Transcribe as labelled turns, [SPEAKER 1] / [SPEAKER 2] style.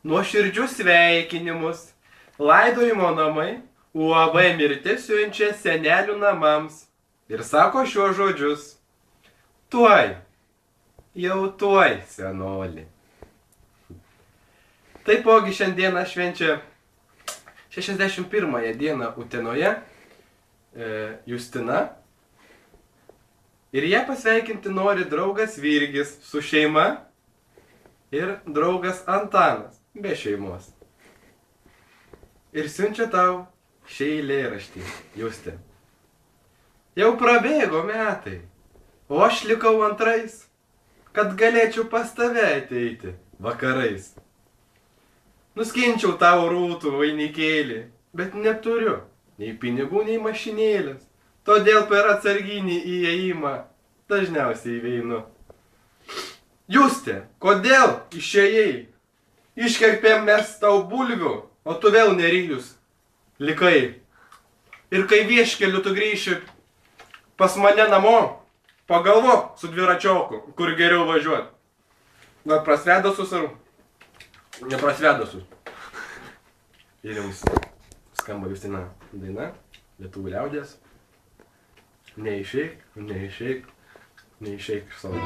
[SPEAKER 1] Nuoširdžius sveikinimus laidojimo namai UAB Mirtis siunčia senelių namams ir sako šiuos žodžius. Tuoj, jau tuoj, senoli. Taipogi šiandieną švenčia 61 dieną Utenoje Justina. Ir ją pasveikinti nori draugas Virgis su šeima ir draugas Antanas be šeimos. Ir siunčia tau šį eilėraštį, Justė. Jau prabėgo metai, o aš likau antrais, kad galėčiau pas tave ateiti vakarais. Nuskinčiau tavo rūtų vainikėlį, bet neturiu nei pinigų, nei mašinėlės. Todėl per atsarginį įėjimą dažniausiai veinu. Justė, kodėl išėjai? Iškerpėm mes tau bulvių, o tu vėl nerylius likai. Ir kai vieškeliu tu grįši pas mane namo, pagalvok su dviračioku, kur geriau važiuoti. Gal prasvedosus ar neprasvedosus? Ir jums skamba Justina daina, lietuvių liaudies. Neišeik, neišeik, neišeik iš savo.